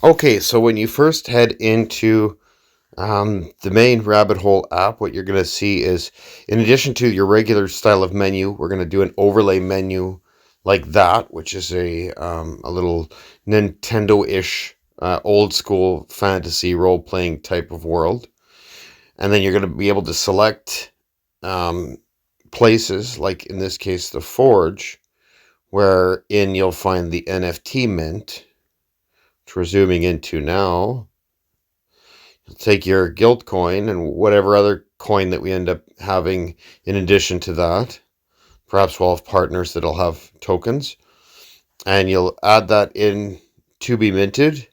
Okay, so when you first head into the main rabbit hole app, what you're going to see is, in addition to your regular style of menu, we're going to do an overlay menu like that, which is a little Nintendo-ish, old school fantasy role-playing type of world. And then you're going to be able to select um, places, like in this case, the Forge, wherein you'll find the NFT mint, which we're zooming into now. You'll take your GILD coin and whatever other coin that we end up having in addition to that. Perhaps we'll have partners that'll have tokens. And you'll add that in to be minted.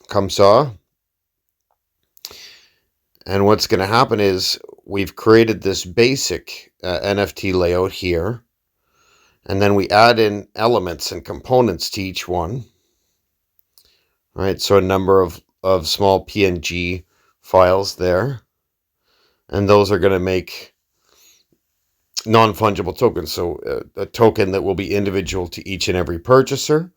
Come saw. And what's going to happen is we've created this basic NFT layout here. And then we add in elements and components to each one. All right, so a number of small PNG files there. And those are going to make non-fungible tokens. So a token that will be individual to each and every purchaser.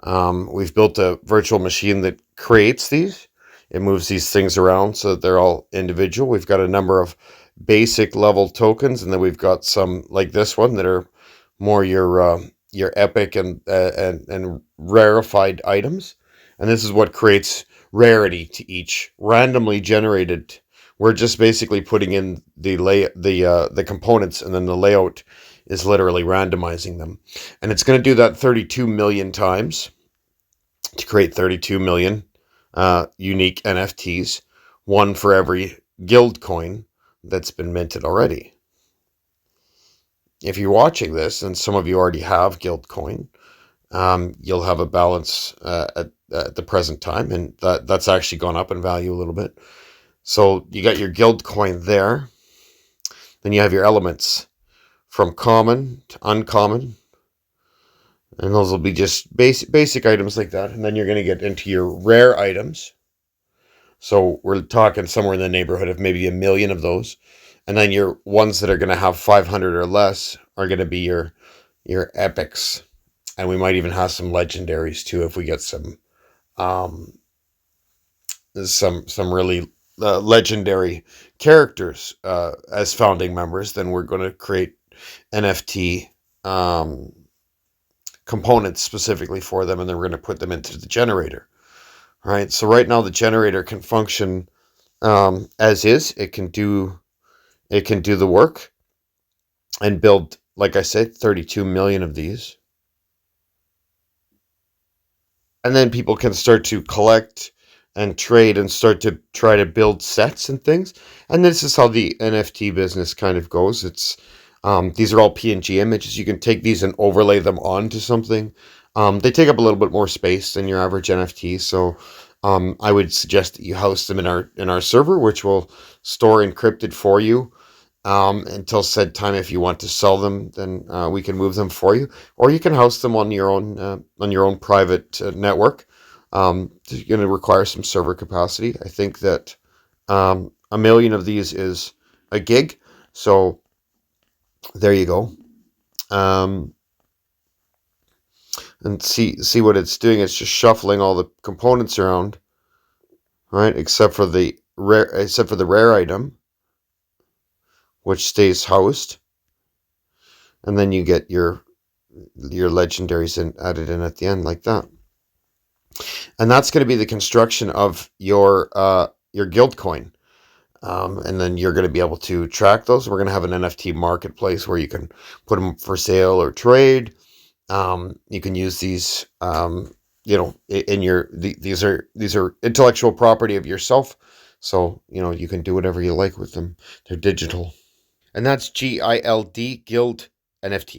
We've built a virtual machine that creates these. It moves these things around so that they're all individual. We've got a number of basic level tokens, and then we've got some like this one that are more your epic and rarefied items. And this is what creates rarity to each randomly generated. We're just basically putting in the components, and then the layout is literally randomizing them. And it's going to do that 32 million times to create 32 million unique NFTs, one for every GILD coin that's been minted already. If you're watching this, and some of you already have GILD coin, you'll have a balance at the present time, and that's actually gone up in value a little bit. So you got your GILD coin there. Then you have your elements from common to uncommon. And those will be just basic items like that. And then you're going to get into your rare items. So we're talking somewhere in the neighborhood of maybe 1 million of those. And then your ones that are going to have 500 or less are going to be your epics. And we might even have some legendaries too if we get some really legendary characters as founding members. Then we're going to create NFT components specifically for them, and then we're going to put them into the generator. All right, so right now the generator can function as is. It can do the work and build, like I said, 32 million of these. And then people can start to collect and trade and start to try to build sets and things. And this is how the NFT business kind of goes. It's these are all PNG images. You can take these and overlay them onto something. They take up a little bit more space than your average NFT, so I would suggest that you host them in our server, which will store encrypted for you until said time. If you want to sell them, then we can move them for you, or you can host them on your own private network. You're going to require some server capacity. I think that 1 million of these is a gig, so there you go. And see what it's doing. It's just shuffling all the components around, right? Except for the rare item, which stays housed, and then you get your legendaries added in at the end like that. And that's going to be the construction of your GILD coin. And then you're going to be able to track those. We're going to have an NFT marketplace where you can put them for sale or trade. You can use these, in these are intellectual property of yourself. So, you can do whatever you like with them. They're digital. And that's GILD, GILD NFT.